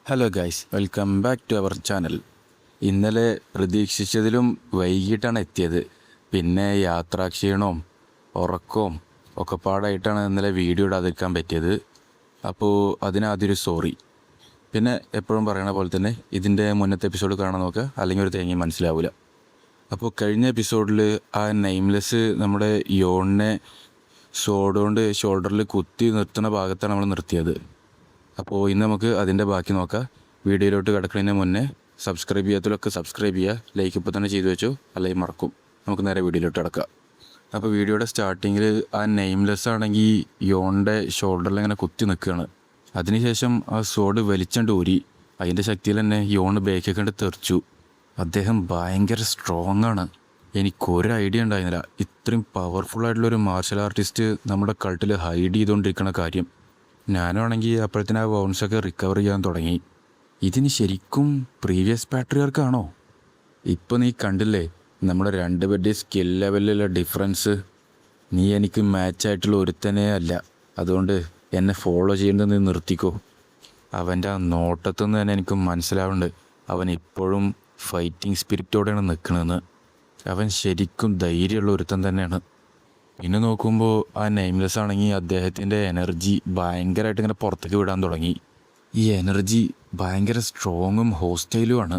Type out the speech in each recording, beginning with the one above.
Hello guys, welcome back to our channel. ഇന്നലെ പ്രതീക്ഷിച്ചതിലും വൈകിട്ടാണ് എത്തിയത്. പിന്നെ യാത്രാക്ഷീണവും ഉറക്കവും ഒക്കെ പാടായിട്ടാണ് ഇന്നലെ വീഡിയോ ഇടാതിരിക്കാൻ പറ്റിയത്. അപ്പോൾ അതിനാദ്യമൊരു സോറി. പിന്നെ എപ്പോഴും പറയണ പോലെ തന്നെ ഇതിൻ്റെ മുന്നത്തെ എപ്പിസോഡ് കാണാൻ നോക്കുക, അല്ലെങ്കിൽ ഒരു തേങ്ങയും മനസ്സിലാവില്ല. അപ്പോൾ കഴിഞ്ഞ എപ്പിസോഡിൽ ആ നെയിംലെസ് നമ്മുടെ യോണിനെ സോഡ് കൊണ്ട് ഷോൾഡറിൽ കുത്തി നിർത്തുന്ന ഭാഗത്താണ് നമ്മൾ നിർത്തിയത്. അപ്പോൾ ഇന്ന് നമുക്ക് അതിൻ്റെ ബാക്കി നോക്കാം. വീഡിയോയിലോട്ട് കിടക്കുന്നതിന് മുന്നേ സബ്സ്ക്രൈബ് ചെയ്യാത്തവരൊക്കെ സബ്സ്ക്രൈബ് ചെയ്യുക, ലൈക്ക് ഇപ്പോൾ തന്നെ ചെയ്തു വെച്ചോ, അല്ലെങ്കിൽ മറക്കും. നമുക്ക് നേരെ വീഡിയോയിലോട്ട് കിടക്കാം. അപ്പോൾ വീഡിയോയുടെ സ്റ്റാർട്ടിങ്ങിൽ ആ നെയിംലെസ് ആണെങ്കിൽ യോണിൻ്റെ ഷോൾഡറിൽ ഇങ്ങനെ കുത്തി നിൽക്കുകയാണ്. അതിനുശേഷം ആ സോഡ് വലിച്ചണ്ട് ഊരി. അതിൻ്റെ ശക്തിയിൽ തന്നെ യോണ് ബേക്കൊക്കെ കണ്ട് തെറിച്ചു. അദ്ദേഹം ഭയങ്കര സ്ട്രോങ് ആണ്. എനിക്കൊരു ഐഡിയ ഉണ്ടായിരുന്നില്ല ഇത്രയും പവർഫുള്ളായിട്ടുള്ളൊരു മാർഷൽ ആർട്ടിസ്റ്റ് നമ്മുടെ കൾട്ടിൽ ഹൈഡ് ചെയ്തുകൊണ്ടിരിക്കുന്ന കാര്യം. ഞാനാണെങ്കിൽ അപ്പോഴത്തേന് ആ ബൗൺസൊക്കെ റിക്കവർ ചെയ്യാൻ തുടങ്ങി. ഇതിന് ശരിക്കും പ്രീവിയസ് പാട്രിയാർക്കാണോ? ഇപ്പോൾ നീ കണ്ടില്ലേ നമ്മുടെ രണ്ടുപേരുടെ സ്കിൽ ലെവലിലുള്ള ഡിഫറൻസ്. നീ എനിക്ക് മാച്ചായിട്ടുള്ള ഒരുത്തനേ അല്ല, അതുകൊണ്ട് എന്നെ ഫോളോ ചെയ്യുന്നത് നീ നിർത്തിക്കോ. അവൻ്റെ ആ നോട്ടത്തു നിന്ന് തന്നെ എനിക്ക് മനസ്സിലാവുന്നുണ്ട് അവൻ ഇപ്പോഴും ഫൈറ്റിംഗ് സ്പിരിറ്റോടെയാണ് നിൽക്കണമെന്ന്. അവൻ ശരിക്കും ധൈര്യമുള്ള ഒരുത്തൻ തന്നെയാണ്. പിന്നെ നോക്കുമ്പോൾ ആ നെയിംലെസ് ആണെങ്കിൽ അദ്ദേഹത്തിൻ്റെ എനർജി ഭയങ്കരമായിട്ട് ഇങ്ങനെ പുറത്തേക്ക് വിടാൻ തുടങ്ങി. ഈ എനർജി ഭയങ്കര സ്ട്രോങ്ങും ഹോസ്റ്റൈലുമാണ്.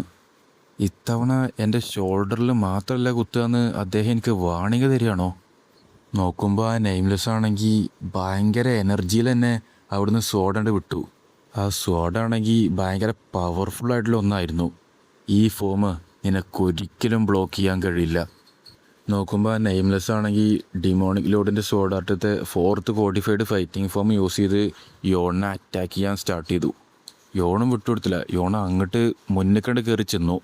ഇത്തവണ എൻ്റെ ഷോൾഡറിൽ മാത്രമല്ല കുത്തുകയെന്ന് അദ്ദേഹം എനിക്ക് വാണിംഗ് തരികയാണോ? നോക്കുമ്പോൾ ആ നെയിംലെസ് ആണെങ്കിൽ ഭയങ്കര എനർജിയിൽ തന്നെ അവിടുന്ന് സോഡണ്ട് വിട്ടു. ആ സോഡാണെങ്കിൽ ഭയങ്കര പവർഫുള്ളായിട്ടുള്ള ഒന്നായിരുന്നു. ഈ ഫോം നിനക്കൊരിക്കലും ബ്ലോക്ക് ചെയ്യാൻ കഴിയില്ല. നോക്കുമ്പോൾ ആ നെയിംലെസ് ആണെങ്കിൽ ഡിമോണിക് ലോഡിൻ്റെ സോഡ് ആർട്ടത്തെ 4th codified fighting form use ചെയ്ത് യോണിനെ അറ്റാക്ക് ചെയ്യാൻ സ്റ്റാർട്ട് ചെയ്തു. യോണും വിട്ടുകൊടുത്തില്ല. യോൺ അങ്ങോട്ട് മുന്നിൽ കണ്ട് കയറി ചെന്നു.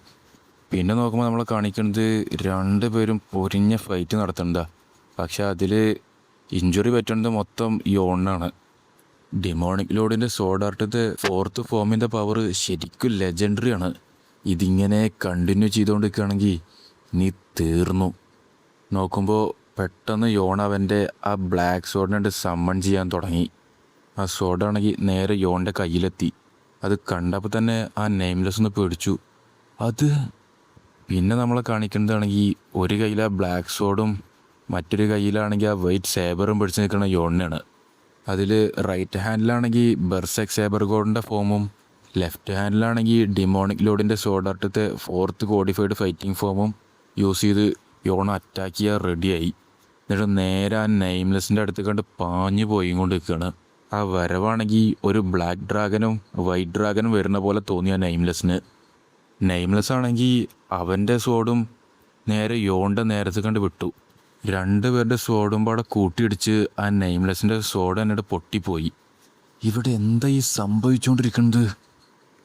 പിന്നെ നോക്കുമ്പോൾ നമ്മളെ കാണിക്കുന്നത് രണ്ടുപേരും പൊരിഞ്ഞ ഫൈറ്റ് നടത്തുന്നതാ. പക്ഷെ അതിൽ ഇഞ്ചുറി പറ്റുന്നത് മൊത്തം യോണിനാണ്. ഡിമോണിക് ലോഡിൻ്റെ സോഡ് ആർട്ടത്തെ 4th ഫോമിൻ്റെ പവർ ശരിക്കും ലെജൻഡറിയാണ്. ഇതിങ്ങനെ കണ്ടിന്യൂ ചെയ്തുകൊണ്ടിരിക്കുകയാണെങ്കിൽ നീ തീർന്നു. നോക്കുമ്പോൾ പെട്ടെന്ന് യോൺ അവൻ്റെ ആ ബ്ലാക്ക് സോഡിനെ സമ്മൺ ചെയ്യാൻ തുടങ്ങി. ആ സോഡാണെങ്കിൽ നേരെ യോണിൻ്റെ കയ്യിലെത്തി. അത് കണ്ടപ്പോൾ തന്നെ ആ നെയിംലെസ് ഒന്ന് പേടിച്ചു. അത് പിന്നെ നമ്മളെ കാണിക്കുന്നതാണെങ്കിൽ ഒരു കയ്യിൽ ആ ബ്ലാക്ക് സോഡും മറ്റൊരു കയ്യിലാണെങ്കിൽ ആ വൈറ്റ് സേബറും പിടിച്ച് നിൽക്കുന്ന യോണിനാണ്. അതിൽ റൈറ്റ് ഹാൻഡിലാണെങ്കിൽ ബെർസെക് സേബർ ഗോഡിൻ്റെ ഫോമും ലെഫ്റ്റ് ഹാൻഡിലാണെങ്കിൽ ഡിമോണിക് ലോഡിൻ്റെ സോഡ് ആർട്ടത്തെ 4th കോഡിഫൈഡ് ഫൈറ്റിംഗ് ഫോമും യൂസ് ചെയ്ത് യോൺ അറ്റാക്ക് ചെയ്യാൻ റെഡിയായി. എന്നിട്ട് നേരെ ആ നെയിംലെസ്സിൻ്റെ അടുത്ത് കണ്ട് പാഞ്ഞു പോയി കൊണ്ട് നിൽക്കുകയാണ്. ആ വരവാണെങ്കിൽ ഒരു ബ്ലാക്ക് ഡ്രാഗനും വൈറ്റ് ഡ്രാഗനും വരുന്ന പോലെ തോന്നിയ നെയിംലെസ്സിന്. നെയിംലെസ് ആണെങ്കിൽ അവൻ്റെ സോഡും നേരെ യോണിൻ്റെ നേരത്ത് കണ്ട് വിട്ടു. രണ്ടുപേരുടെ സോഡും പാടെ കൂട്ടിയിടിച്ച് ആ നെയിംലെസ്സിൻ്റെ സോഡ് എന്നിട്ട് പൊട്ടിപ്പോയി. ഇവിടെ എന്താ ഈ സംഭവിച്ചുകൊണ്ടിരിക്കുന്നത്?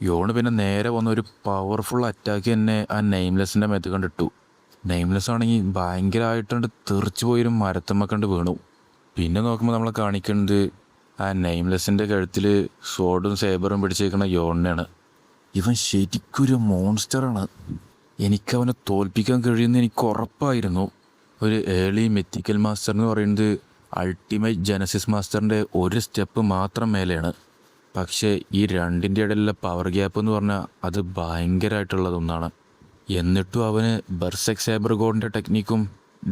യോണ് പിന്നെ നേരെ വന്ന ഒരു പവർഫുൾ അറ്റാക്ക് തന്നെ ആ നെയിംലെസ്സിൻ്റെ മേത്ത് കണ്ടിട്ടു. നെയിംലെസ് ആണെങ്കിൽ ഭയങ്കരമായിട്ടുണ്ട് തെറിച്ചു പോയൊരു മരത്തമ്മ കണ്ട് വീണു. പിന്നെ നോക്കുമ്പോൾ നമ്മളെ കാണിക്കുന്നത് ആ നെയിംലെസ്സിൻ്റെ കഴുത്തിൽ സോഡും സേബറും പിടിച്ചേക്കുന്ന യോണിനാണ്. ഇവൻ ശരിക്കൊരു മോൺസ്റ്ററാണ്. എനിക്കവനെ തോൽപ്പിക്കാൻ കഴിയുമെന്ന് എനിക്ക് ഉറപ്പായിരുന്നു. ഒരു ഏർലി മെത്തിക്കൽ മാസ്റ്റർ എന്ന് പറയുന്നത് അൾട്ടിമേറ്റ് ജനസിസ് മാസ്റ്ററിൻ്റെ ഒരു സ്റ്റെപ്പ് മാത്രം മേലെയാണ്. പക്ഷേ ഈ രണ്ടിൻ്റെ ഇടയിലുള്ള പവർ ഗ്യാപ്പ് എന്ന് പറഞ്ഞാൽ അത് ഭയങ്കരമായിട്ടുള്ളതൊന്നാണ്. എന്നിട്ടും അവന് ബെർസെക് സേബർ ഗോഡിൻ്റെ ടെക്നിക്കും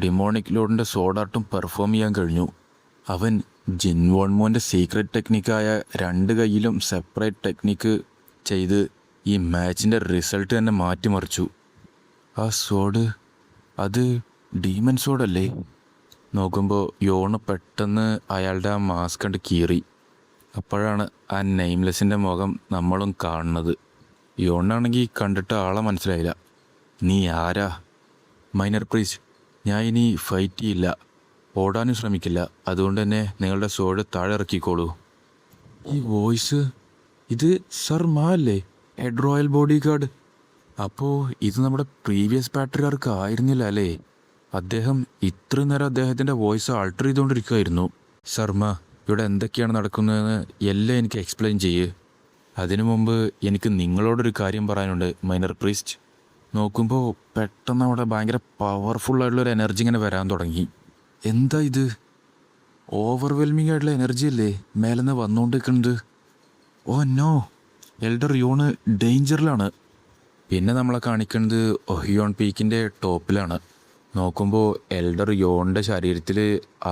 ഡിമോണിക് ലോഡിൻ്റെ സോഡാർട്ടും പെർഫോം ചെയ്യാൻ കഴിഞ്ഞു. അവൻ ജിൻ വോൺമോൻ്റെ സീക്രട്ട് ടെക്നിക്കായ 2 കൈയിലും സെപ്പറേറ്റ് ടെക്നിക്ക് ചെയ്ത് ഈ മാച്ചിൻ്റെ റിസൾട്ട് തന്നെ മാറ്റിമറിച്ചു. ആ സോഡ് അത് ഡീമൻ സോഡല്ലേ? നോക്കുമ്പോൾ യോണ് പെട്ടെന്ന് അയാളുടെ ആ മാസ്ക് കണ്ട് കീറി. അപ്പോഴാണ് ആ നെയിംലെസ്സിൻ്റെ മുഖം നമ്മളും കാണുന്നത്. യോണാണെങ്കിൽ കണ്ടിട്ട് ആളെ മനസ്സിലായില്ല. നീ ആരാ? മൈനർ പ്രീസ്റ്റ്, ഞാൻ ഇനി ഫൈറ്റ് ചെയ്യില്ല, ഓടാനും ശ്രമിക്കില്ല. അതുകൊണ്ട് തന്നെ നിങ്ങളുടെ സോഡ് താഴെ ഇറക്കിക്കോളൂ. ഈ വോയിസ്, ഇത് സർ മാ അല്ലേ, ഹെഡ് റോയൽ ബോഡി ഗാർഡ്? അപ്പോൾ ഇത് നമ്മുടെ പ്രീവിയസ് പാട്രിയാർക്ക് ആയിരുന്നില്ല അല്ലേ? അദ്ദേഹം ഇത്രയും നേരം അദ്ദേഹത്തിൻ്റെ വോയിസ് ആൾട്ടർ ചെയ്തുകൊണ്ടിരിക്കുമായിരുന്നു. ശർമ്മ, ഇവിടെ എന്തൊക്കെയാണ് നടക്കുന്നതെന്ന് എല്ലാം എനിക്ക് എക്സ്പ്ലെയിൻ ചെയ്യ്. അതിനു മുമ്പ് എനിക്ക് നിങ്ങളോടൊരു കാര്യം പറയാനുണ്ട് മൈനർ പ്രീസ്റ്റ്. നോക്കുമ്പോൾ പെട്ടെന്ന് അവിടെ ഭയങ്കര പവർഫുള്ളായിട്ടുള്ളൊരു എനർജി ഇങ്ങനെ വരാൻ തുടങ്ങി. എന്താ ഇത്? ഓവർവെൽമിംഗ് ആയിട്ടുള്ള എനർജി അല്ലേ മേലെന്ന് വന്നുകൊണ്ടിരിക്കുന്നത്? ഓ നോ, എൽഡർ യോണ് ഡേഞ്ചറിലാണ്. പിന്നെ നമ്മളെ കാണിക്കുന്നത് ഒഹിയോൺ പീക്കിൻ്റെ ടോപ്പിലാണ്. നോക്കുമ്പോൾ എൽഡർ യോണിൻ്റെ ശരീരത്തിൽ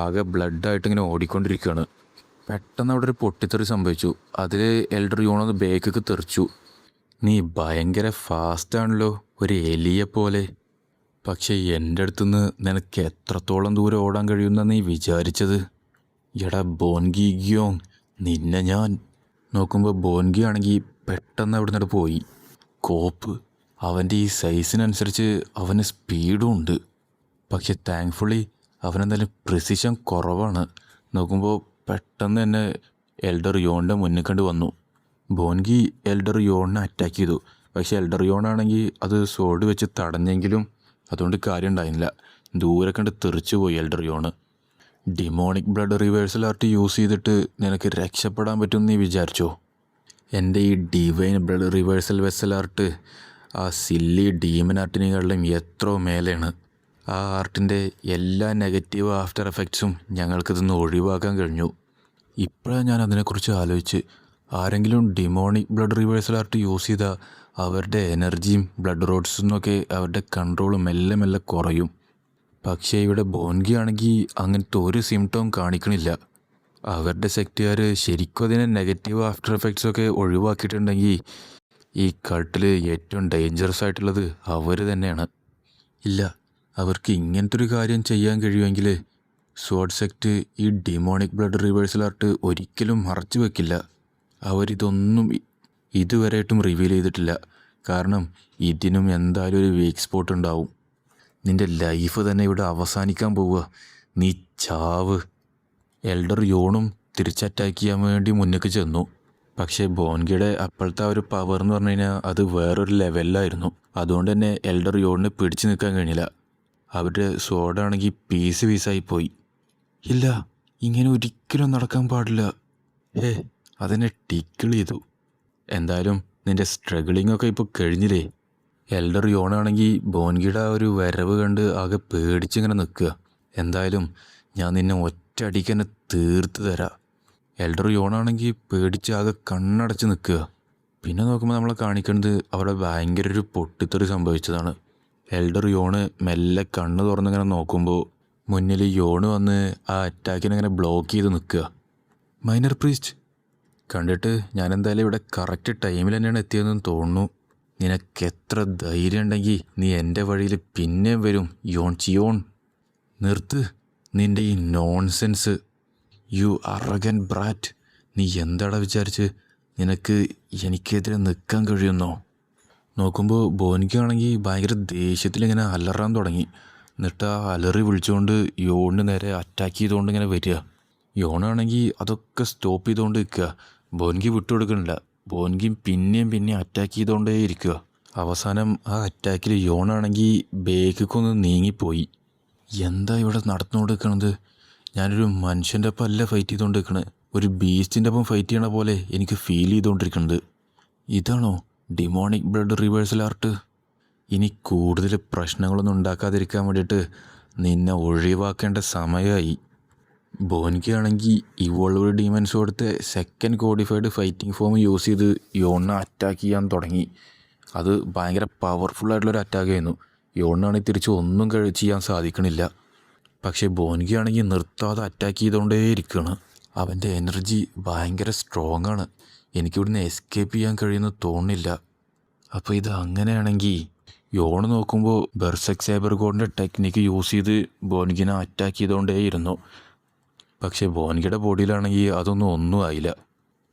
ആകെ ബ്ലഡായിട്ട് ഇങ്ങനെ ഓടിക്കൊണ്ടിരിക്കുകയാണ്. പെട്ടെന്ന് അവിടെ ഒരു പൊട്ടിത്തെറി സംഭവിച്ചു. അതിൽ എൽഡർ യോണൊന്ന് ബേക്കൊക്കെ തെറിച്ചു. നീ ഭയങ്കര ഫാസ്റ്റാണല്ലോ, ഒരു എലിയെ പോലെ. പക്ഷേ എൻ്റെ അടുത്തുനിന്ന് നിനക്ക് എത്രത്തോളം ദൂരം ഓടാൻ കഴിയുമെന്നാണ് നീ വിചാരിച്ചത്? എടാ ബോൻഗി ഗ്യോങ്, നിന്നെ ഞാൻ. നോക്കുമ്പോൾ ബോൻഗി ആണെങ്കിൽ പെട്ടെന്ന് അവിടെ നിന്നിട്ട് പോയി. കോപ്പ്, അവൻ്റെ ഈ സൈസിനനുസരിച്ച് അവന് സ്പീഡും ഉണ്ട്. പക്ഷെ താങ്ക്ഫുള്ളി അവനെന്തായാലും പ്രിസിഷൻ കുറവാണ്. നോക്കുമ്പോൾ പെട്ടെന്ന് തന്നെ എൽഡർ യോണിൻ്റെ മുന്നിൽ കണ്ട് വന്നു. ബോൻഗി എൽഡർ യോണിനെ അറ്റാക്ക് ചെയ്തു. പക്ഷേ എൽഡർ യോണാണെങ്കിൽ അത് സോഡ് വെച്ച് തടഞ്ഞെങ്കിലും അതുകൊണ്ട് കാര്യം ഉണ്ടായിരുന്നില്ല. ദൂരെ കണ്ട് തെറിച്ചു പോയി എൽഡർ യോണ്. Demonic blood reversal art use ചെയ്തിട്ട് നിനക്ക് രക്ഷപ്പെടാൻ പറ്റുമെന്ന് നീ വിചാരിച്ചോ? എൻ്റെ ഈ divine blood reversal vessel art ആ സില്ലി ഡീമൻ ആർട്ടിനെക്കാളും എത്രയോ മേലെയാണ്. ആ ആർട്ടിൻ്റെ എല്ലാ നെഗറ്റീവ് ആഫ്റ്റർ എഫക്ട്സും ഞങ്ങൾക്കിതൊന്ന് ഒഴിവാക്കാൻ കഴിഞ്ഞു. ഇപ്പോഴാണ് ഞാൻ അതിനെക്കുറിച്ച് ആലോചിച്ച്, ആരെങ്കിലും demonic blood reversal art use ചെയ്താൽ അവരുടെ എനർജിയും ബ്ലഡ് റോഡ്സിൽ നിന്നൊക്കെ അവരുടെ കൺട്രോളും മെല്ലെ മെല്ലെ കുറയും. പക്ഷേ ഇവിടെ ബോൻഗി ആണെങ്കിൽ അങ്ങനത്തെ ഒരു സിംറ്റവും കാണിക്കണില്ല. അവരുടെ സെക്റ്റുകാർ ശരിക്കും അതിനെ നെഗറ്റീവ് ആഫ്റ്റർ എഫക്ട്സൊക്കെ ഒഴിവാക്കിയിട്ടുണ്ടെങ്കിൽ ഈ കൾട്ടിൽ ഏറ്റവും ഡേഞ്ചറസ് ആയിട്ടുള്ളത് അവർ തന്നെയാണ്. ഇല്ല, അവർക്ക് ഇങ്ങനത്തെ ഒരു കാര്യം ചെയ്യാൻ കഴിയുമെങ്കിൽ സ്വാഡ് സെക്റ്റ് ഈ ഡിമോണിക് ബ്ലഡ് റിവേഴ്സൽ ആർട്ട് ഒരിക്കലും മറച്ചു വെക്കില്ല. അവരിതൊന്നും ഇതുവരെയായിട്ടും റിവീൽ ചെയ്തിട്ടില്ല. കാരണം ഇതിനും എന്തായാലും ഒരു വീക്ക് സ്പോട്ട് ഉണ്ടാവും. നിൻ്റെ ലൈഫ് തന്നെ ഇവിടെ അവസാനിക്കാൻ പോവുക. നീ ചാവ്. എൽഡർ യോണും തിരിച്ചറ്റാക്ക് ചെയ്യാൻ വേണ്ടി മുന്നേക്ക് ചെന്നു. പക്ഷേ ബോൻഗിയുടെ അപ്പോഴത്തെ ആ ഒരു പവർ എന്ന് പറഞ്ഞു കഴിഞ്ഞാൽ അത് വേറൊരു ലെവലിലായിരുന്നു. അതുകൊണ്ട് തന്നെ എൽഡർ യോണിന് പിടിച്ചു നിൽക്കാൻ കഴിഞ്ഞില്ല. അവരുടെ സോഡാണെങ്കിൽ പീസ് പീസായിപ്പോയി. ഇല്ല, ഇങ്ങനെ ഒരിക്കലും നടക്കാൻ പാടില്ല. അതെന്നെ ടിക്കിൾ ചെയ്തു. എന്തായാലും നിൻ്റെ സ്ട്രഗിളിങ്ങൊക്കെ ഇപ്പോൾ കഴിഞ്ഞില്ലേ? എൽഡർ യോണാണെങ്കിൽ ബോൻഗിയുടെ ആ ഒരു വരവ് കണ്ട് ആകെ പേടിച്ചിങ്ങനെ നിൽക്കുക. എന്തായാലും ഞാൻ നിന്നെ ഒറ്റ അടിക്ക് തന്നെ തീർത്ത് തരാം. എൽഡർ യോണാണെങ്കിൽ പേടിച്ച് ആകെ കണ്ണടച്ച് നിൽക്കുക. പിന്നെ നോക്കുമ്പോൾ നമ്മളെ കാണിക്കുന്നത് അവിടെ ഭയങ്കര ഒരു പൊട്ടിത്തെറി സംഭവിച്ചതാണ്. എൽഡർ യോണ് മെല്ലെ കണ്ണ് തുറന്നിങ്ങനെ നോക്കുമ്പോൾ മുന്നിൽ യോണ് വന്ന് ആ അറ്റാക്കിനങ്ങനെ ബ്ലോക്ക് ചെയ്ത് നിൽക്കുക. മൈനർ പ്രീസ്റ്റ് കണ്ടിട്ട് ഞാൻ എന്തായാലും ഇവിടെ കറക്റ്റ് ടൈമിൽ തന്നെയാണ് എത്തിയതെന്ന് തോന്നുന്നു. നിനക്കെത്ര ധൈര്യം ഉണ്ടെങ്കിൽ നീ എൻ്റെ വഴിയിൽ പിന്നെയും വരും യോൺ ചിയോൺ. നിർത്ത് നിൻ്റെ ഈ നോൺസെൻസ്. U അറഗൻ Bratt. നീ എന്താടാ വിചാരിച്ച് നിനക്ക് എനിക്കെതിരെ നിൽക്കാൻ കഴിയുന്നോ? നോക്കുമ്പോൾ ബോനിക്കാണെങ്കിൽ ഭയങ്കര ദേഷ്യത്തിലിങ്ങനെ അലറാൻ തുടങ്ങി. എന്നിട്ട് ആ അലറി വിളിച്ചുകൊണ്ട് യോണിന് നേരെ അറ്റാക്ക് ചെയ്തുകൊണ്ട് ഇങ്ങനെ വരിക. യോണാണെങ്കിൽ അതൊക്കെ സ്റ്റോപ്പ് ചെയ്തുകൊണ്ട് നിൽക്കുക. ബോൻഗി വിട്ടുകൊടുക്കണില്ല. ബോൻഗിയും പിന്നെയും അറ്റാക്ക് ചെയ്തുകൊണ്ടേ ഇരിക്കുക. അവസാനം ആ അറ്റാക്കിൽ യോണാണെങ്കിൽ ബേക്കൊന്ന് നീങ്ങിപ്പോയി. എന്താ ഇവിടെ നടന്നുകൊണ്ട് നിൽക്കണത്? ഞാനൊരു മനുഷ്യൻ്റെ ഒപ്പം അല്ല ഫൈറ്റ് ചെയ്തുകൊണ്ട് നിൽക്കണത്, ഒരു ബീസ്റ്റിൻ്റെ ഒപ്പം ഫൈറ്റ് ചെയ്യണ പോലെ എനിക്ക് ഫീൽ ചെയ്തുകൊണ്ടിരിക്കുന്നത്. ഇതാണോ ഡിമോണിക് ബ്ലഡ് റിവേഴ്സൽ ആർട്ട്? ഇനി കൂടുതൽ പ്രശ്നങ്ങളൊന്നും ഉണ്ടാക്കാതിരിക്കാൻ വേണ്ടിയിട്ട് നിന്നെ ഒഴിവാക്കേണ്ട സമയമായി. ബോൻഗിയാണെങ്കിൽ ഇവോൾവ് ഡീമൻസ് കൊടുത്ത് second codified fighting form use ചെയ്ത് യോണിനെ അറ്റാക്ക് ചെയ്യാൻ തുടങ്ങി. അത് ഭയങ്കര പവർഫുള്ളായിട്ടുള്ളൊരു അറ്റാക്ക് ആയിരുന്നു. യോണിനാണെങ്കിൽ തിരിച്ച് ഒന്നും ചെയ്യാൻ സാധിക്കണില്ല. പക്ഷേ ബോൻഗിയാണെങ്കിൽ നിർത്താതെ അറ്റാക്ക് ചെയ്തുകൊണ്ടേ ഇരിക്കുകയാണ്. അവൻ്റെ എനർജി ഭയങ്കര സ്ട്രോങ് ആണ്. എനിക്കിവിടുന്ന് എസ്കേപ്പ് ചെയ്യാൻ കഴിയുമെന്ന് തോന്നുന്നില്ല. അപ്പോൾ ഇത് അങ്ങനെയാണെങ്കിൽ യോണ് നോക്കുമ്പോൾ ബെർസെക് സേബർ ഗോഡിൻ്റെ ടെക്നിക്ക് യൂസ് ചെയ്ത് ബോൻഗിനെ അറ്റാക്ക് ചെയ്തുകൊണ്ടേയിരുന്നു. പക്ഷേ ബോൻഗിയുടെ ബോഡിയിലാണെങ്കിൽ ഒന്നും ആയില്ല.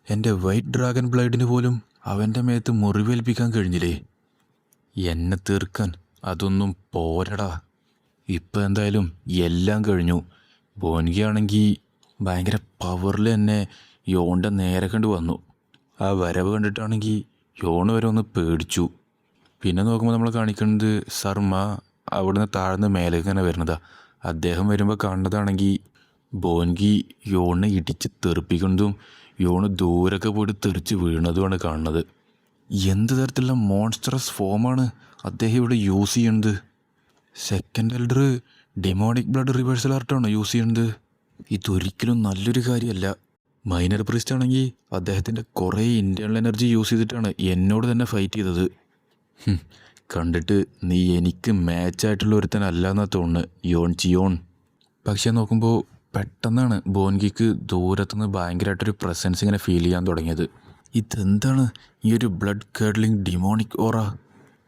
എൻ്റെ വൈറ്റ് ഡ്രാഗൺ ബ്ലൈഡിന് പോലും അവൻ്റെ മേത്ത് മുറിവേൽപ്പിക്കാൻ കഴിഞ്ഞില്ലേ? എന്നെ തീർക്കാൻ അതൊന്നും പോരടാ. ഇപ്പം എന്തായാലും എല്ലാം കഴിഞ്ഞു. ബോൻഗിയാണെങ്കിൽ ഭയങ്കര പവറിൽ തന്നെ യോണിൻ്റെ നേരെ കണ്ട് വന്നു. ആ വരവ് കണ്ടിട്ടാണെങ്കിൽ യോണ് വരെ ഒന്ന് പേടിച്ചു. പിന്നെ നോക്കുമ്പോൾ നമ്മൾ കാണിക്കുന്നത് സർമ്മ അവിടുന്ന് താഴ്ന്ന് മേലേക്ക് തന്നെ വരുന്നതാ. അദ്ദേഹം വരുമ്പോൾ കാണുന്നതാണെങ്കിൽ ബോൻഗി യോണിനെ ഇടിച്ച് തെറിപ്പിക്കുന്നതും യോണ് ദൂരൊക്കെ പോയിട്ട് തെറിച്ച് വീണതുമാണ് കാണുന്നത്. എന്ത് തരത്തിലുള്ള മോൺസ്റ്ററസ് ഫോമാണ് അദ്ദേഹം ഇവിടെ യൂസ് ചെയ്യുന്നത്? Second elder demonic blood reversal ആർട്ടാണോ യൂസ് ചെയ്യുന്നത്? ഇതൊരിക്കലും നല്ലൊരു കാര്യമല്ല. മൈനർ പ്രീസ്റ്റ് ആണെങ്കിൽ അദ്ദേഹത്തിൻ്റെ കുറേ ഇൻറ്റേർണൽ എനർജി യൂസ് ചെയ്തിട്ടാണ് എന്നോട് തന്നെ ഫൈറ്റ് ചെയ്തത്. കണ്ടിട്ട് നീ എനിക്ക് മാച്ചായിട്ടുള്ള ഒരുത്തനല്ല എന്നാ തോന്നുന്നു യോൺ ചിയോൺ. പക്ഷേ നോക്കുമ്പോൾ പെട്ടെന്നാണ് ബോൻഗിക്ക് ദൂരത്തുനിന്ന് ഭയങ്കരമായിട്ടൊരു പ്രസൻസ് ഇങ്ങനെ ഫീൽ ചെയ്യാൻ തുടങ്ങിയത്. ഇതെന്താണ് ഈ ഒരു ബ്ലഡ് കേർഡ്ലിംഗ് ഡിമോണിക് ഓറ?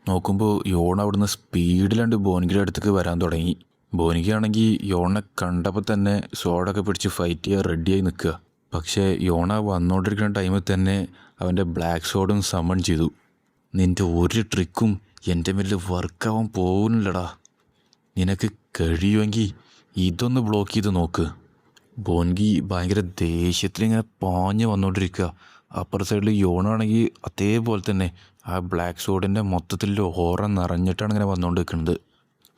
നോക്കുമ്പോൾ യോൺ അവിടുന്ന് സ്പീഡിലാണ്ട് ബോൻഗിയുടെ അടുത്തേക്ക് വരാൻ തുടങ്ങി. ബോൻഗിയാണെങ്കിൽ യോണെ കണ്ടപ്പോൾ തന്നെ സോഡൊക്കെ പിടിച്ച് ഫൈറ്റ് ചെയ്യാൻ റെഡിയായി നിൽക്കുക. പക്ഷേ യോണ വന്നുകൊണ്ടിരിക്കുന്ന ടൈമിൽ തന്നെ അവൻ്റെ ബ്ലാക്ക് സോഡും സമ്മൺ ചെയ്തു. നിൻ്റെ ഒരു ട്രിക്കും എൻ്റെ മേലിൽ വർക്കാവാൻ പോകുന്നില്ലടാ. നിനക്ക് കഴിയുമെങ്കിൽ ഇതൊന്ന് ബ്ലോക്ക് ചെയ്ത് നോക്ക്. ബോൻഗി ഭയങ്കര ദേഷ്യത്തിലിങ്ങനെ പാഞ്ഞ് വന്നുകൊണ്ടിരിക്കുക. അപ്പുറ സൈഡിൽ യോണാണെങ്കിൽ അതേപോലെ തന്നെ ആ ബ്ലാക്ക് സോഡിൻ്റെ മൊത്തത്തിൽ ഓറ നിറഞ്ഞിട്ടാണ് ഇങ്ങനെ വന്നുകൊണ്ട് നിൽക്കുന്നത്.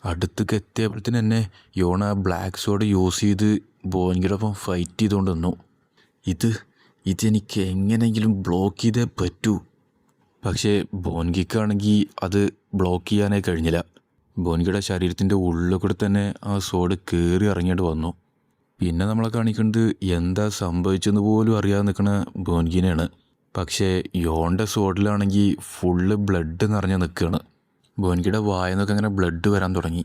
അടുത്തേക്ക് എത്തിയപ്പോഴത്തേന് തന്നെ യോണ ആ ബ്ലാക്ക് സോഡ് യൂസ് ചെയ്ത് ബോൻഗിയുടെ ഒപ്പം ഫൈറ്റ് ചെയ്തുകൊണ്ട് നിന്നു. ഇതെനിക്ക് എങ്ങനെയെങ്കിലും ബ്ലോക്ക് ചെയ്തേ പറ്റൂ. പക്ഷേ ബോൻഗിക്കാണെങ്കിൽ അത് ബ്ലോക്ക് ചെയ്യാനേ കഴിഞ്ഞില്ല. ബോൻഗിയുടെ ശരീരത്തിൻ്റെ ഉള്ളിൽ കൂടെ തന്നെ ആ സോഡ് കയറി ഇറങ്ങിയിട്ട് വന്നു. പിന്നെ നമ്മളെ കാണിക്കുന്നത് എന്താ സംഭവിച്ചെന്ന് പോലും അറിയാതെ നിൽക്കുന്ന ബോൻഗിനെയാണ്. പക്ഷേ യോണിൻ്റെ സോഡിലാണെങ്കിൽ ഫുള്ള് ബ്ലഡ് നിറഞ്ഞ് നിൽക്കുകയാണ്. ബോൻഗിയുടെ വായെന്നൊക്കെ അങ്ങനെ ബ്ലഡ് വരാൻ തുടങ്ങി.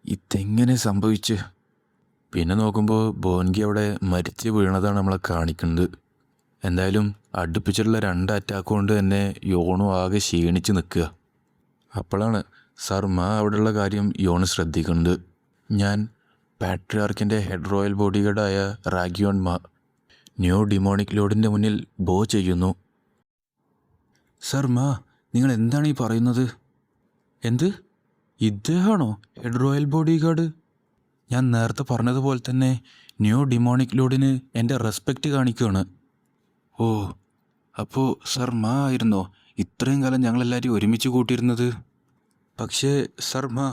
ഇതെങ്ങനെ സംഭവിച്ച്? പിന്നെ നോക്കുമ്പോൾ ബോൻഗി അവിടെ മരിച്ച് വീണതാണ് നമ്മളെ കാണിക്കുന്നത്. എന്തായാലും അടുപ്പിച്ചിട്ടുള്ള 2 അറ്റാക്ക് കൊണ്ട് തന്നെ യോണും ആകെ ക്ഷീണിച്ച് നിൽക്കുക. അപ്പോഴാണ് സർ മാ അവിടെയുള്ള കാര്യം യോണ് ശ്രദ്ധിക്കുന്നത്. ഞാൻ പാട്രിയാർക്കിൻ്റെ ഹെഡ് റോയൽ ബോഡി ഗാർഡായ റാഗിയോൺ മാ ന്യൂ ഡിമോണിക് ലോഡിൻ്റെ മുന്നിൽ ബോ ചെയ്യുന്നു. സർ മാ, നിങ്ങൾ എന്താണ് ഈ പറയുന്നത്? എന്ത്? ഇദ്ദേഹമാണോ ഹെഡ് റോയൽ ബോഡി ഗാർഡ്? ഞാൻ നേരത്തെ പറഞ്ഞതുപോലെ തന്നെ ന്യൂ ഡിമോണിക് ലോഡിന് എൻ്റെ റെസ്പെക്റ്റ് കാണിക്കുകയാണ്. ഓ, അപ്പോൾ സർ മാ ആയിരുന്നോ ഇത്രയും കാലം ഞങ്ങളെല്ലാവരും ഒരുമിച്ച് കൂട്ടിയിരുന്നത്? പക്ഷേ സർ മാ,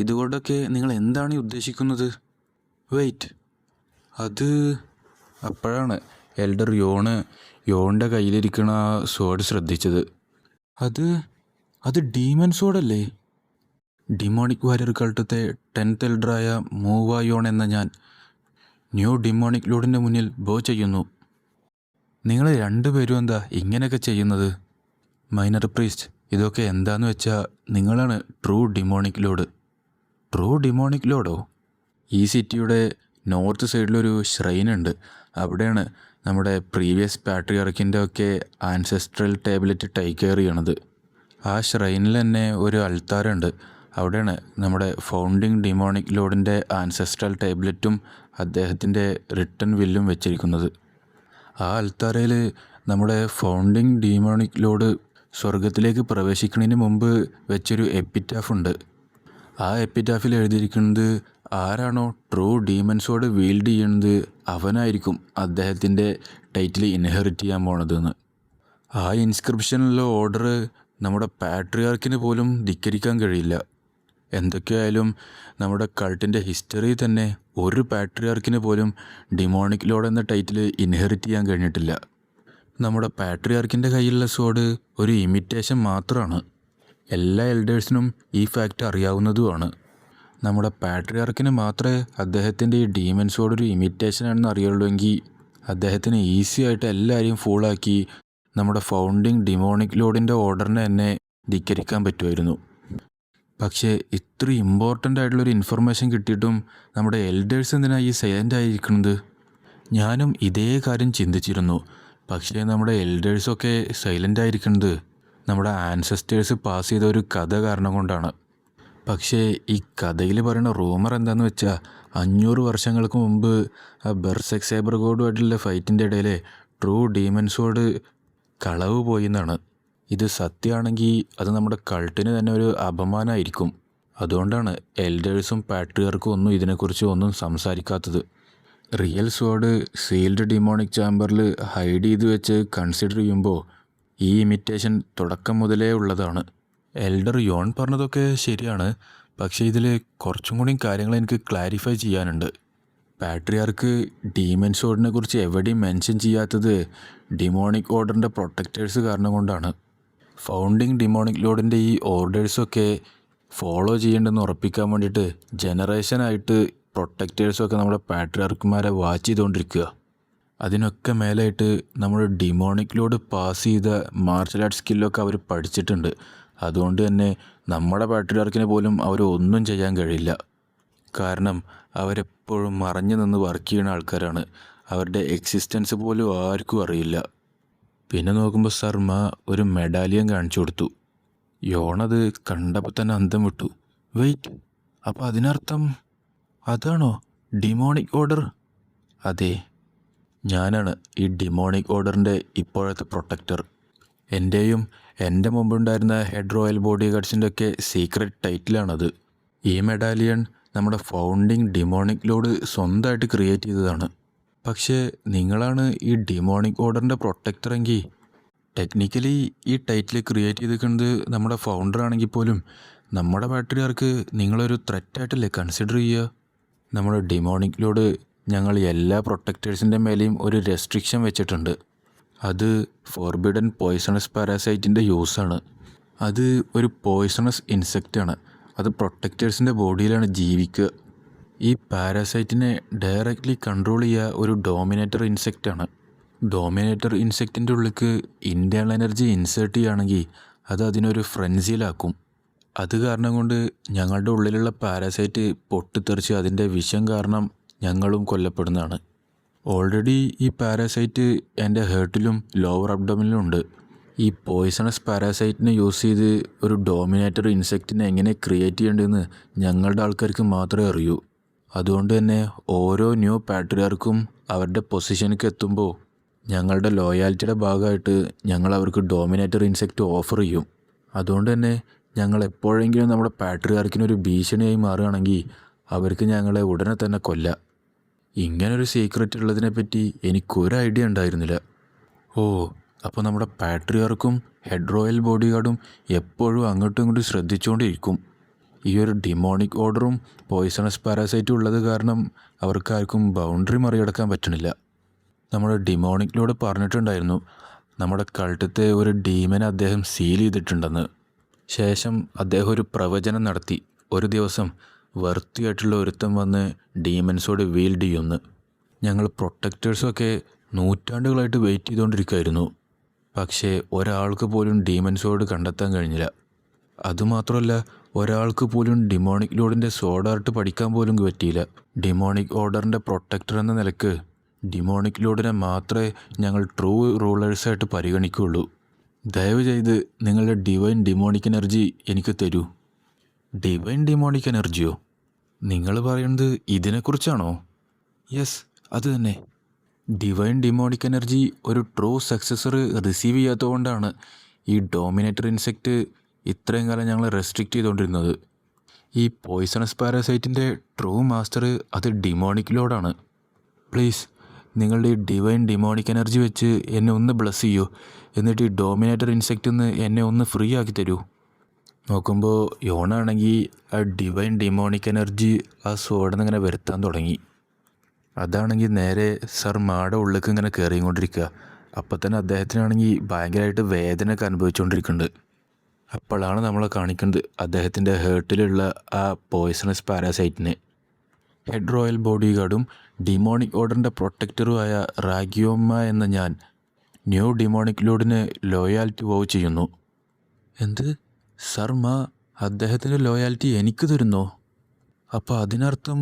ഇതുകൊണ്ടൊക്കെ നിങ്ങൾ എന്താണ് ഉദ്ദേശിക്കുന്നത്? വെയിറ്റ്, അത്... അപ്പോഴാണ് എൽഡർ യോണിൻ്റെ കയ്യിലിരിക്കണ ആ സോഡ് ശ്രദ്ധിച്ചത്. അത് ഡീമൻ സോഡല്ലേ? ഡിമോണിക് വാരിയർ കൾട്ടത്തെ 10th എൽഡറായ മൂവ യോൺ എന്ന ഞാൻ ന്യൂ ഡിമോണിക് ലോഡിൻ്റെ മുന്നിൽ ബോ ചെയ്യുന്നു. നിങ്ങൾ 2 പേരും എന്താ ഇങ്ങനെയൊക്കെ ചെയ്യുന്നത്? മൈനർ പ്രീസ്റ്റ്, ഇതൊക്കെ എന്താന്ന് വെച്ചാൽ നിങ്ങളാണ് true demonic lord. True demonic ലോഡോ? ഈ സിറ്റിയുടെ നോർത്ത് സൈഡിലൊരു ഷ്രൈൻ ഉണ്ട്. അവിടെയാണ് നമ്മുടെ പ്രീവിയസ് പാട്രിയാർക്കിൻ്റെ ഒക്കെ ആൻസെസ്ട്രൽ ടാബ്ലറ്റ് ടേക്ക് കെയർ ചെയ്യണത്. ആ ഷ്രൈനിൽ തന്നെ ഒരു അൾത്താരുണ്ട്. അവിടെയാണ് നമ്മുടെ ഫൗണ്ടിങ് ഡിമോണിക് ലോഡിൻ്റെ ആൻസെസ്ട്രൽ ടാബ്ലറ്റും അദ്ദേഹത്തിൻ്റെ റിട്ടൺ വില്ലും വെച്ചിരിക്കുന്നത്. ആ അൾത്താരയിൽ നമ്മുടെ ഫൗണ്ടിങ് ഡിമോണിക് ലോഡ് സ്വർഗത്തിലേക്ക് പ്രവേശിക്കുന്നതിന് മുമ്പ് വെച്ചൊരു എപ്പിറ്റാഫ് ഉണ്ട്. ആ എപ്പിറ്റാഫിൽ എഴുതിയിരിക്കുന്നത് ആരാണോ ട്രൂ ഡീമൻസോട് വീൽഡ് ചെയ്യുന്നത് അവനായിരിക്കും അദ്ദേഹത്തിൻ്റെ ടൈറ്റിൽ ഇൻഹെറിറ്റ് ചെയ്യാൻ പോണതെന്ന്. ആ ഇൻസ്ക്രിപ്ഷനിലുള്ള ഓർഡർ നമ്മുടെ പാട്രിയാർക്കിന് പോലും ധിക്കരിക്കാൻ കഴിയില്ല. എന്തൊക്കെയായാലും നമ്മുടെ കൾട്ടിൻ്റെ ഹിസ്റ്ററി തന്നെ ഒരു പാട്രിയാർക്കിന് പോലും ഡിമോണിക് ലോഡ് എന്ന ടൈറ്റിൽ ഇൻഹെറിറ്റ് ചെയ്യാൻ കഴിഞ്ഞിട്ടില്ല. നമ്മുടെ പാട്രിയാർക്കിൻ്റെ കയ്യിലുള്ള സോഡ് ഒരു ഇമിറ്റേഷൻ മാത്രമാണ്. എല്ലാ എൽഡേഴ്സിനും ഈ ഫാക്റ്റ് അറിയാവുന്നതുമാണ്. നമ്മുടെ പാട്രിയാർക്കിന് മാത്രമേ അദ്ദേഹത്തിൻ്റെ ഈ ഡീമൻ സോഡ് ഒരു ഇമിറ്റേഷനാണെന്ന് അറിയുള്ളൂവെങ്കിൽ അദ്ദേഹത്തിന് ഈസി ആയിട്ട് എല്ലാവരെയും ഫൂളാക്കി നമ്മുടെ ഫൗണ്ടിങ് ഡിമോണിക് ലോഡിൻ്റെ ഓർഡറിനെ തന്നെ ധിക്കരിക്കാൻ പറ്റുമായിരുന്നു. പക്ഷേ ഇത്ര ഇമ്പോർട്ടൻ്റ് ആയിട്ടുള്ളൊരു ഇൻഫർമേഷൻ കിട്ടിയിട്ടും നമ്മുടെ എൽഡേഴ്സ് എന്തിനാണ് ഈ സൈലൻ്റ് ആയിരിക്കുന്നത്? ഞാനും ഇതേ കാര്യം ചിന്തിച്ചിരുന്നു. പക്ഷേ നമ്മുടെ എൽഡേഴ്സൊക്കെ സൈലൻ്റ് ആയിരിക്കുന്നത് നമ്മുടെ ആൻസസ്റ്റേഴ്സ് പാസ് ചെയ്ത ഒരു കഥ കാരണം കൊണ്ടാണ്. പക്ഷേ ഈ കഥയിൽ പറയുന്ന റൂമർ എന്താണെന്ന് വെച്ചാൽ 500 വർഷങ്ങൾക്ക് മുമ്പ് ആ ബെർസെക് സേബർ ഗോഡുമായിട്ടുള്ള ഫൈറ്റിൻ്റെ ഇടയിൽ ട്രൂ ഡീമൻസോട് കളവ് പോയി എന്നാണ്. ഇത് സത്യമാണെങ്കിൽ അത് നമ്മുടെ കൾട്ടിന് തന്നെ ഒരു അപമാനമായിരിക്കും. അതുകൊണ്ടാണ് എൽഡേഴ്സും പാട്രിയാർക്കും ഒന്നും ഇതിനെക്കുറിച്ച് ഒന്നും സംസാരിക്കാത്തത്. റിയൽ സോഡ് സീൽഡ് ഡിമോണിക് ചാമ്പറിൽ ഹൈഡ് ചെയ്ത് വെച്ച് കൺസിഡർ ചെയ്യുമ്പോൾ ഈ ഇമിറ്റേഷൻ തുടക്കം മുതലേ ഉള്ളതാണ്. എൽഡർ യോൺ പറഞ്ഞതൊക്കെ ശരിയാണ്. പക്ഷേ ഇതിൽ കുറച്ചും കൂടി കാര്യങ്ങൾ എനിക്ക് ക്ലാരിഫൈ ചെയ്യാനുണ്ട്. പാട്രിയാർക്ക് ഡീമൻ സോഡിനെ കുറിച്ച് എവിടെയും മെൻഷൻ ചെയ്യാത്തത് ഡിമോണിക് ഓർഡറിൻ്റെ പ്രൊട്ടക്റ്റേഴ്സ് കാരണം കൊണ്ടാണ്. ഫൗണ്ടിങ് ഡിമോണിക് ലോഡിൻ്റെ ഈ ഓർഡേഴ്സൊക്കെ ഫോളോ ചെയ്യേണ്ടെന്ന് ഉറപ്പിക്കാൻ വേണ്ടിയിട്ട് ജനറേഷനായിട്ട് പ്രൊട്ടക്റ്റേഴ്സൊക്കെ നമ്മുടെ പാട്രിയാർക്കുമാരെ വാച്ച് ചെയ്തുകൊണ്ടിരിക്കുക. അതിനൊക്കെ മേലായിട്ട് നമ്മുടെ ഡിമോണിക് ലോഡ് പാസ് ചെയ്ത മാർഷൽ ആർട്സ് സ്കില്ലൊക്കെ അവർ പഠിച്ചിട്ടുണ്ട്. അതുകൊണ്ട് തന്നെ നമ്മുടെ പാട്രിയാർക്കിനെ പോലും അവർ ഒന്നും ചെയ്യാൻ കഴിയില്ല. കാരണം അവരെപ്പോഴും മറഞ്ഞു നിന്ന് വർക്ക് ചെയ്യുന്ന ആൾക്കാരാണ്. അവരുടെ എക്സിസ്റ്റൻസ് പോലും ആർക്കും അറിയില്ല. പിന്നെ നോക്കുമ്പോൾ ശർമ്മ ഒരു മെഡാലിയൻ കാണിച്ചു കൊടുത്തു. യോണത് കണ്ടപ്പോൾ തന്നെ അന്തം വിട്ടു. വെയിറ്റ്, അപ്പോൾ അതിനർത്ഥം അതാണോ ഡിമോണിക് ഓർഡർ? അതെ, ഞാനാണ് ഈ ഡിമോണിക് ഓർഡറിൻ്റെ ഇപ്പോഴത്തെ പ്രൊട്ടക്ടർ. എൻ്റെയും എൻ്റെ മുമ്പുണ്ടായിരുന്ന ഹെഡ് റോയൽ ബോഡി ഗാർഡ്സിൻ്റെ ഒക്കെ സീക്രട്ട് ടൈറ്റിലാണത്. ഈ മെഡാലിയൻ നമ്മുടെ ഫൗണ്ടിങ് ഡിമോണിക് ലോഡ് സ്വന്തമായിട്ട് ക്രിയേറ്റ് ചെയ്തതാണ്. പക്ഷേ നിങ്ങളാണ് ഈ ഡിമോണിക് ഓർഡറിൻ്റെ പ്രൊട്ടക്ടറെങ്കിൽ ടെക്നിക്കലി ഈ ടൈറ്റിൽ ക്രിയേറ്റ് ചെയ്തിരിക്കുന്നത് നമ്മുടെ ഫൗണ്ടർ ആണെങ്കിൽ പോലും നമ്മുടെ പാട്രിയാർക്ക് നിങ്ങളൊരു ത്രെറ്റായിട്ടല്ലേ കൺസിഡർ ചെയ്യുക? നമ്മുടെ ഡിമോണിക് ലോഡ് ഞങ്ങൾ എല്ലാ പ്രൊട്ടക്ടേഴ്സിൻ്റെ മേലെയും ഒരു റെസ്ട്രിക്ഷൻ വെച്ചിട്ടുണ്ട്. അത് ഫോർബിഡൻ പോയ്സണസ് പാരാസൈറ്റിൻ്റെ യൂസാണ്. അത് ഒരു പോയ്സണസ് ഇൻസെക്റ്റാണ്. അത് പ്രൊട്ടക്ടേഴ്സിൻ്റെ ബോഡിയിലാണ് ജീവിക്കുക. ഈ പാരാസൈറ്റിനെ ഡയറക്റ്റ്ലി കൺട്രോൾ ചെയ്യുക ഒരു ഡോമിനേറ്റർ ഇൻസെക്റ്റാണ്. ഡോമിനേറ്റർ ഇൻസെക്റ്റിൻ്റെ ഉള്ളിലേക്ക് ഇൻറ്റേർണൽ എനർജി ഇൻസേർട്ട് ചെയ്യുകയാണെങ്കിൽ അത് അതിനൊരു ഫ്രെൻസിയിലാക്കും. അത് കാരണം കൊണ്ട് ഞങ്ങളുടെ ഉള്ളിലുള്ള പാരാസൈറ്റ് പൊട്ടിത്തെറിച്ച് അതിൻ്റെ വിഷം കാരണം ഞങ്ങളും കൊല്ലപ്പെടുന്നതാണ്. ഓൾറെഡി ഈ പാരാസൈറ്റ് എൻ്റെ ഹേർട്ടിലും ലോവർ അബ്ഡോമിനിലും ഉണ്ട്. ഈ പോയ്സണസ് പാരാസൈറ്റിനെ യൂസ് ചെയ്ത് ഒരു ഡോമിനേറ്റർ ഇൻസെക്റ്റിനെ എങ്ങനെ ക്രിയേറ്റ് ചെയ്യേണ്ടതെന്ന് ഞങ്ങളുടെ ആൾക്കാർക്ക് മാത്രമേ അറിയൂ. അതുകൊണ്ട് തന്നെ ഓരോ ന്യൂ പാട്രിയാർക്കും അവരുടെ പൊസിഷനിലേക്ക് എത്തുമ്പോൾ ഞങ്ങളുടെ ലോയാലിറ്റിയുടെ ഭാഗമായിട്ട് ഞങ്ങൾ അവർക്ക് ഡോമിനേറ്റർ ഇൻസെക്റ്റ് ഓഫർ ചെയ്യും. അതുകൊണ്ട് തന്നെ ഞങ്ങൾ എപ്പോഴെങ്കിലും നമ്മുടെ പാട്രിയാർക്കിനൊരു ഭീഷണിയായി മാറുകയാണെങ്കിൽ അവർക്ക് ഞങ്ങളെ ഉടനെ തന്നെ കൊല്ലാം. ഇങ്ങനൊരു സീക്രറ്റ് ഉള്ളതിനെപ്പറ്റി എനിക്കൊരു ഐഡിയ ഉണ്ടായിരുന്നില്ല. ഓ, അപ്പോൾ നമ്മുടെ പാട്രിയാർക്കും ഹെഡ് റോയൽ ബോഡി ഗാർഡും എപ്പോഴും അങ്ങോട്ടും ഇങ്ങോട്ടും ശ്രദ്ധിച്ചുകൊണ്ടിരിക്കും. ഈ ഒരു ഡിമോണിക് ഓർഡറും പോയ്സണസ് പാരാസൈറ്റും ഉള്ളത് കാരണം അവർക്കാർക്കും ബൗണ്ടറി മറികടക്കാൻ പറ്റണില്ല. നമ്മുടെ ഡിമോണിക് ലോഡ് പറഞ്ഞിട്ടുണ്ടായിരുന്നു നമ്മുടെ കൾട്ടത്തെ ഒരു ഡീമനെ അദ്ദേഹം സീൽ ചെയ്തിട്ടുണ്ടെന്ന്. ശേഷം അദ്ദേഹം ഒരു പ്രവചനം നടത്തി. ഒരു ദിവസം വർത്തിയായിട്ടുള്ള ഒരുത്തം വന്ന് ഡീമൻസോട് വീൽഡ് ചെയ്യുമെന്ന്. ഞങ്ങൾ പ്രൊട്ടക്റ്റേഴ്സൊക്കെ നൂറ്റാണ്ടുകളായിട്ട് വെയിറ്റ് ചെയ്തുകൊണ്ടിരിക്കുകയായിരുന്നു. പക്ഷേ ഒരാൾക്ക് പോലും ഡീമൻസോട് കണ്ടെത്താൻ കഴിഞ്ഞില്ല. അതുമാത്രമല്ല, ഒരാൾക്ക് പോലും ഡിമോണിക് ലോഡിൻ്റെ സോഡ് ആർട്ട് പഠിക്കാൻ പോലും പറ്റിയില്ല. ഡിമോണിക് ഓർഡറിൻ്റെ പ്രൊട്ടക്ടർ എന്ന നിലക്ക് ഡിമോണിക് ലോഡിനെ മാത്രമേ ഞങ്ങൾ ട്രൂ റൂളേഴ്സായിട്ട് പരിഗണിക്കുകയുള്ളൂ. ദയവ് ചെയ്ത് നിങ്ങളുടെ ഡിവൈൻ ഡിമോണിക് എനർജി എനിക്ക് തരൂ. ഡിവൈൻ ഡിമോണിക് എനർജിയോ? നിങ്ങൾ പറയുന്നത് ഇതിനെക്കുറിച്ചാണോ? യെസ്, അത് തന്നെ. ഡിവൈൻ ഡിമോണിക് എനർജി ഒരു ട്രൂ സക്സസർ റിസീവ് ചെയ്യാത്തതുകൊണ്ടാണ് ഈ ഡോമിനേറ്റർ ഇൻസെക്റ്റ് ഇത്രയും കാലം ഞങ്ങളെ റെസ്ട്രിക്റ്റ് ചെയ്തുകൊണ്ടിരുന്നത്. ഈ പോയ്സണസ് പാരാസൈറ്റിൻ്റെ ട്രൂ മാസ്റ്റർ അത് ഡിമോണിക് ലോഡാണ്. പ്ലീസ്, നിങ്ങളുടെ ഈ ഡിവൈൻ ഡിമോണിക് എനർജി വെച്ച് എന്നെ ഒന്ന് ബ്ലസ് ചെയ്യൂ. എന്നിട്ട് ഈ ഡോമിനേറ്റർ ഇൻസെക്റ്റിൽ നിന്ന് എന്നെ ഒന്ന് ഫ്രീ ആക്കി തരൂ. നോക്കുമ്പോൾ യോണാണെങ്കിൽ ആ ഡിവൈൻ ഡിമോണിക് എനർജി ആ സോഡിൽ നിന്ന് ഇങ്ങനെ വരുത്താൻ തുടങ്ങി. അതാണെങ്കിൽ നേരെ സർ മാടെ ഉള്ളിലേക്ക് ഇങ്ങനെ കയറിക്കൊണ്ടിരിക്കുക. അപ്പം തന്നെ അദ്ദേഹത്തിനാണെങ്കിൽ ഭയങ്കരമായിട്ട് വേദനയൊക്കെ അനുഭവിച്ചുകൊണ്ടിരിക്കുന്നുണ്ട്. അപ്പോഴാണ് നമ്മളെ കാണിക്കുന്നത് അദ്ദേഹത്തിൻ്റെ ഹേർട്ടിലുള്ള ആ പോയ്സണസ് പാരാസൈറ്റിനെ. ഹെഡ് റോയൽ ബോഡി ഗാർഡും ഡിമോണിക് ഓർഡറിൻ്റെ പ്രൊട്ടക്ടറുമായ റാഗിയോമ്മ എന്ന ഞാൻ ന്യൂ ഡിമോണിക് ലോഡിന് ലോയാലിറ്റി വോവ് ചെയ്യുന്നു. എന്ത്? ശർമ്മ അദ്ദേഹത്തിൻ്റെ ലോയാലിറ്റി എനിക്ക് തരുന്നോ? അപ്പോൾ അതിനർത്ഥം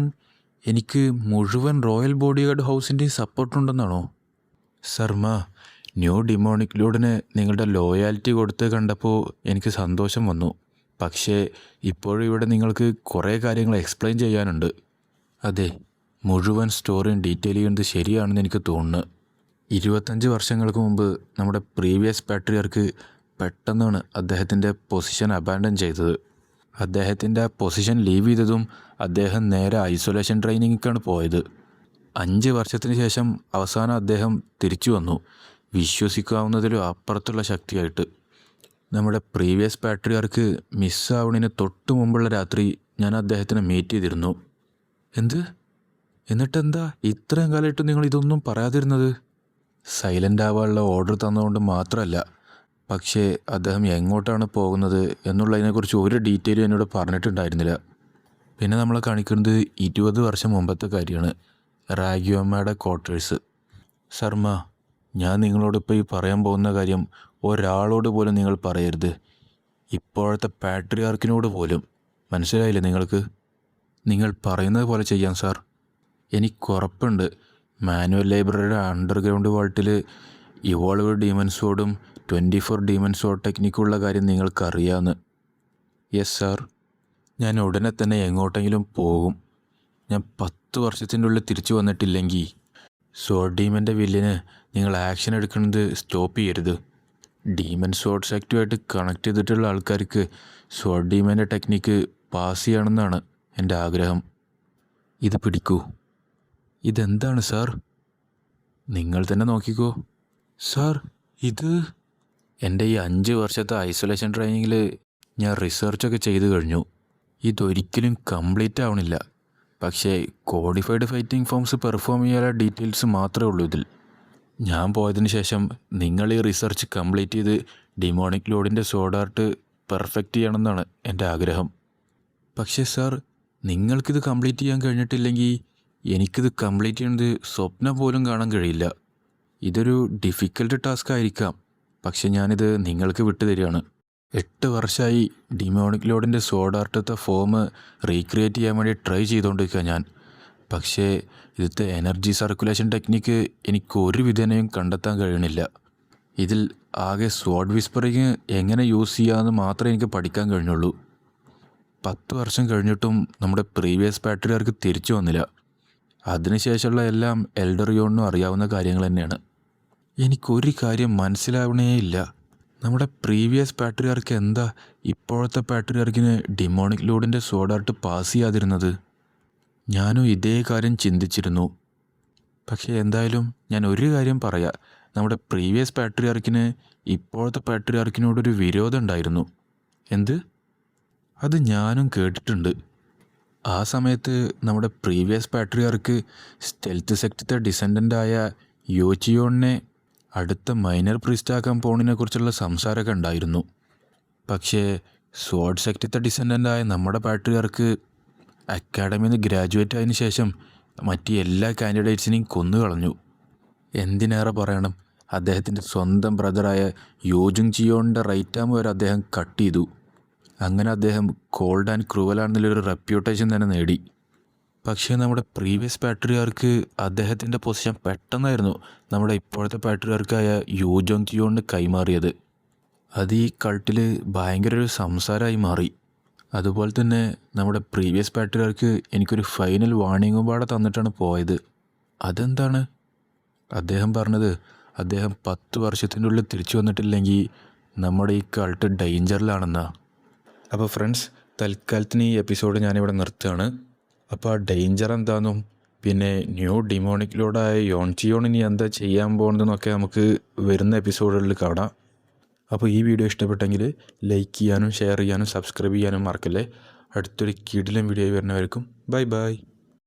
എനിക്ക് മുഴുവൻ റോയൽ ബോഡി ഗാർഡ് ഹൗസിൻ്റെയും സപ്പോർട്ടുണ്ടെന്നാണോ? ശർമ്മ, ന്യൂ ഡിമോണിക് ലോഡിന് നിങ്ങളുടെ ലോയാലിറ്റി കൊടുത്ത് കണ്ടപ്പോൾ എനിക്ക് സന്തോഷം വന്നു. പക്ഷേ ഇപ്പോഴും ഇവിടെ നിങ്ങൾക്ക് കുറേ കാര്യങ്ങൾ എക്സ്പ്ലെയിൻ ചെയ്യാനുണ്ട്. അതെ, മുഴുവൻ സ്റ്റോറിയും ഡീറ്റെയിൽ ചെയ്യുന്നത് ശരിയാണെന്ന് എനിക്ക് തോന്നുന്നു. 25 വർഷങ്ങൾക്ക് മുമ്പ് നമ്മുടെ പ്രീവിയസ് പാട്രിയാർക്ക് പെട്ടെന്നാണ് അദ്ദേഹത്തിൻ്റെ പൊസിഷൻ അബാൻഡൻ ചെയ്തത്. അദ്ദേഹത്തിൻ്റെ ആ പൊസിഷൻ ലീവ് ചെയ്തതും അദ്ദേഹം നേരെ ഐസൊലേഷൻ ട്രെയിനിങ്ങിലേക്കാണ് പോയത്. 5 വർഷത്തിന് ശേഷം അവസാനം അദ്ദേഹം തിരിച്ചു വന്നു, വിശ്വസിക്കാവുന്നതിലും അപ്പുറത്തുള്ള ശക്തിയായിട്ട്. നമ്മുടെ പ്രീവിയസ് പാട്രിയാർക്ക് മിസ്സാവണിന് തൊട്ട് മുമ്പുള്ള രാത്രി ഞാൻ അദ്ദേഹത്തിനെ മീറ്റ് ചെയ്തിരുന്നു. എന്ത്? എന്നിട്ടെന്താ ഇത്രയും കാലമായിട്ട് നിങ്ങൾ ഇതൊന്നും പറയാതിരുന്നത്? സൈലൻ്റ് ആവാനുള്ള ഓർഡർ തന്നതുകൊണ്ട് മാത്രമല്ല, പക്ഷേ അദ്ദേഹം എങ്ങോട്ടാണ് പോകുന്നത് എന്നുള്ളതിനെക്കുറിച്ച് ഒരു ഡീറ്റെയിലും എന്നോട് പറഞ്ഞിട്ടുണ്ടായിരുന്നില്ല. പിന്നെ നമ്മളെ കാണിക്കുന്നത് 20 വർഷം മുമ്പത്തെ കാര്യമാണ്. റാഗിയോമ്മയുടെ ക്വാർട്ടേഴ്സ്. ശർമ്മ, ഞാൻ നിങ്ങളോടിപ്പോൾ ഈ പറയാൻ പോകുന്ന കാര്യം ഒരാളോട് പോലും നിങ്ങൾ പറയരുത്. ഇപ്പോഴത്തെ പാട്രിയാർക്കിനോട് പോലും. മനസ്സിലായില്ലേ നിങ്ങൾക്ക്? നിങ്ങൾ പറയുന്നത് പോലെ ചെയ്യാം സാർ. എനിക്കുറപ്പുണ്ട് മാനുവൽ ലൈബ്രറിയുടെ അണ്ടർഗ്രൗണ്ട് വാൾട്ടിൽ ഇവോൾവ് ഡീമൺ സോഡും 24 ഡീമൺ സോഡ് ടെക്നിക്കുള്ള കാര്യം നിങ്ങൾക്കറിയാമെന്ന്. Yes sir. ഞാൻ ഉടനെ തന്നെ എങ്ങോട്ടെങ്കിലും പോകും. ഞാൻ 10 വർഷത്തിൻ്റെ ഉള്ളിൽ തിരിച്ചു വന്നിട്ടില്ലെങ്കിൽ സോഡ് ഡീമൻ്റെ വില്ലിന് നിങ്ങൾ ആക്ഷൻ എടുക്കുന്നത് സ്റ്റോപ്പ് ചെയ്യരുത്. ഡീമൺ സോഡ് സെക്റ്റുമായിട്ട് കണക്ട് ചെയ്തിട്ടുള്ള ആൾക്കാർക്ക് സോഡ് ഡീമൻ്റെ ടെക്നിക്ക് പാസ് ചെയ്യണമെന്നാണ് എൻ്റെ ആഗ്രഹം. ഇത് പിടിക്കൂ. ഇതെന്താണ് സാർ? നിങ്ങൾ തന്നെ നോക്കിക്കോ. സാർ, ഇത് എൻ്റെ ഈ 5 വർഷത്തെ ഐസൊലേഷൻ ട്രെയിനിങ്ങിൽ ഞാൻ റിസർച്ചൊക്കെ ചെയ്തു കഴിഞ്ഞു. ഇതൊരിക്കലും കംപ്ലീറ്റ് ആവണില്ല. പക്ഷേ കോഡിഫൈഡ് ഫൈറ്റിംഗ് ഫോംസ് പെർഫോം ചെയ്യാനുള്ള ഡീറ്റെയിൽസ് മാത്രമേ ഉള്ളൂ ഇതിൽ. ഞാൻ പോയതിന് ശേഷം നിങ്ങൾ ഈ റിസർച്ച് കംപ്ലീറ്റ് ചെയ്ത് ഡിമോണിക് ലോഡിൻ്റെ സോഡ് ആർട്ട് പെർഫെക്റ്റ് ചെയ്യണമെന്നാണ് എൻ്റെ ആഗ്രഹം. പക്ഷേ സാർ, നിങ്ങൾക്കിത് കംപ്ലീറ്റ് ചെയ്യാൻ കഴിഞ്ഞിട്ടില്ലെങ്കിൽ എനിക്കിത് കംപ്ലീറ്റ് ചെയ്യുന്നത് സ്വപ്നം പോലും കാണാൻ കഴിയില്ല. ഇതൊരു ഡിഫിക്കൽട്ട് ടാസ്ക് ആയിരിക്കാം, പക്ഷെ ഞാനിത് നിങ്ങൾക്ക് വിട്ടു തരികയാണ്. 8 വർഷമായി ഡിമോണിക് ലോഡിൻ്റെ സോഡ് ആർട്ടത്തെ ഫോം റീക്രിയേറ്റ് ചെയ്യാൻ വേണ്ടി ട്രൈ ചെയ്തുകൊണ്ടിരിക്കുക ഞാൻ. പക്ഷേ ഇതിലത്തെ എനർജി സർക്കുലേഷൻ ടെക്നിക്ക് എനിക്ക് ഒരു വിധേനയും കണ്ടെത്താൻ കഴിയണില്ല. ഇതിൽ ആകെ സോഡ് വിസ്പറിങ് എങ്ങനെ യൂസ് ചെയ്യാമെന്ന് മാത്രമേ എനിക്ക് പഠിക്കാൻ കഴിഞ്ഞുള്ളൂ. 10 വർഷം കഴിഞ്ഞിട്ടും നമ്മുടെ പ്രീവിയസ് പാട്രിയാർക്ക് തിരിച്ചു വന്നില്ല. അതിനുശേഷമുള്ള എല്ലാം എൽഡർ യോണിനും അറിയാവുന്ന കാര്യങ്ങൾ തന്നെയാണ്. എനിക്കൊരു കാര്യം മനസ്സിലാവണേയില്ല. നമ്മുടെ പ്രീവിയസ് പാട്രിയാർക്ക് എന്താ ഇപ്പോഴത്തെ പാട്രിയാർക്കിന് ഡിമോണിക് ലോഡിൻ്റെ സോഡ് ആർട്ട് പാസ് ചെയ്യാതിരുന്നത്? ഞാനും ഇതേ കാര്യം ചിന്തിച്ചിരുന്നു. പക്ഷേ എന്തായാലും ഞാൻ ഒരു കാര്യം പറയാം. നമ്മുടെ പ്രീവിയസ് പാട്രിയാർക്കിന് ഇപ്പോഴത്തെ പാട്രിയാർക്കിനോടൊരു വിരോധം ഉണ്ടായിരുന്നു. എന്ത്? അത് ഞാനും കേട്ടിട്ടുണ്ട്. ആ സമയത്ത് നമ്മുടെ പ്രീവിയസ് പാട്രിയാർക്ക് സ്റ്റെൽത്ത് സെക്റ്റത്തെ ഡിസെൻഡൻ്റായ യോച്ചിയോണിനെ അടുത്ത മൈനർ പ്രീസ്റ്റാക്കാൻ പോണിനെ കുറിച്ചുള്ള സംസാരമൊക്കെ ഉണ്ടായിരുന്നു. പക്ഷേ സോഡ് സെക്റ്റത്തെ ഡിസെൻഡൻ്റായ നമ്മുടെ പാട്രിയാർക്ക് അക്കാഡമിയിൽ നിന്ന് ഗ്രാജുവേറ്റ് ആയതിനു ശേഷം മറ്റ് എല്ലാ കാൻഡിഡേറ്റ്സിനെയും കൊന്നുകളഞ്ഞു. എന്തിനേറെ പറയണം, അദ്ദേഹത്തിൻ്റെ സ്വന്തം ബ്രദറായ യോജുങ് ചിയോണിൻ്റെ റൈറ്റ് ആം വരെ അദ്ദേഹം കട്ട് ചെയ്തു. അങ്ങനെ അദ്ദേഹം കോൾഡ് ആൻഡ് ക്രൂവലാണെന്നുള്ളൊരു റെപ്യൂട്ടേഷൻ തന്നെ നേടി. പക്ഷേ നമ്മുടെ പ്രീവിയസ് പാട്രിയാർക്ക് അദ്ദേഹത്തിൻ്റെ പൊസിഷൻ പെട്ടെന്നായിരുന്നു നമ്മുടെ ഇപ്പോഴത്തെ പാട്രിയാർക്കായ യോജോങ് ചിയോണിന് കൈമാറിയത്. അത് ഈ കൾട്ടിൽ ഭയങ്കര ഒരു സംസാരമായി മാറി. അതുപോലെ തന്നെ നമ്മുടെ പ്രീവിയസ് പാട്രിയാർക്ക് എനിക്കൊരു ഫൈനൽ വാർണിംഗും പാടെ തന്നിട്ടാണ് പോയത്. അതെന്താണ്? അദ്ദേഹം പറഞ്ഞത് അദ്ദേഹം 10 വർഷത്തിൻ്റെ ഉള്ളിൽ തിരിച്ചു വന്നിട്ടില്ലെങ്കിൽ നമ്മുടെ ഈ കൾട്ട് ഡേഞ്ചറിലാണെന്നാണ്. അപ്പോൾ ഫ്രണ്ട്സ്, തൽക്കാലത്തിന് ഈ എപ്പിസോഡ് ഞാനിവിടെ നിർത്തുകയാണ്. അപ്പോൾ ആ ഡേഞ്ചർ എന്താണെന്നും പിന്നെ ന്യൂ ഡിമോണിക് ലോഡായ യോൺചിയോൺ ഇനി എന്താ ചെയ്യാൻ പോകുന്നതെന്നൊക്കെ നമുക്ക് വരുന്ന എപ്പിസോഡുകളിൽ കാണാം. അപ്പോൾ ഈ വീഡിയോ ഇഷ്ടപ്പെട്ടെങ്കിൽ ലൈക്ക് ചെയ്യാനും ഷെയർ ചെയ്യാനും സബ്സ്ക്രൈബ് ചെയ്യാനും മറക്കല്ലേ. അടുത്തൊരു കിടിലൻ വീഡിയോ വരുന്നവർക്കും ബൈ ബൈ.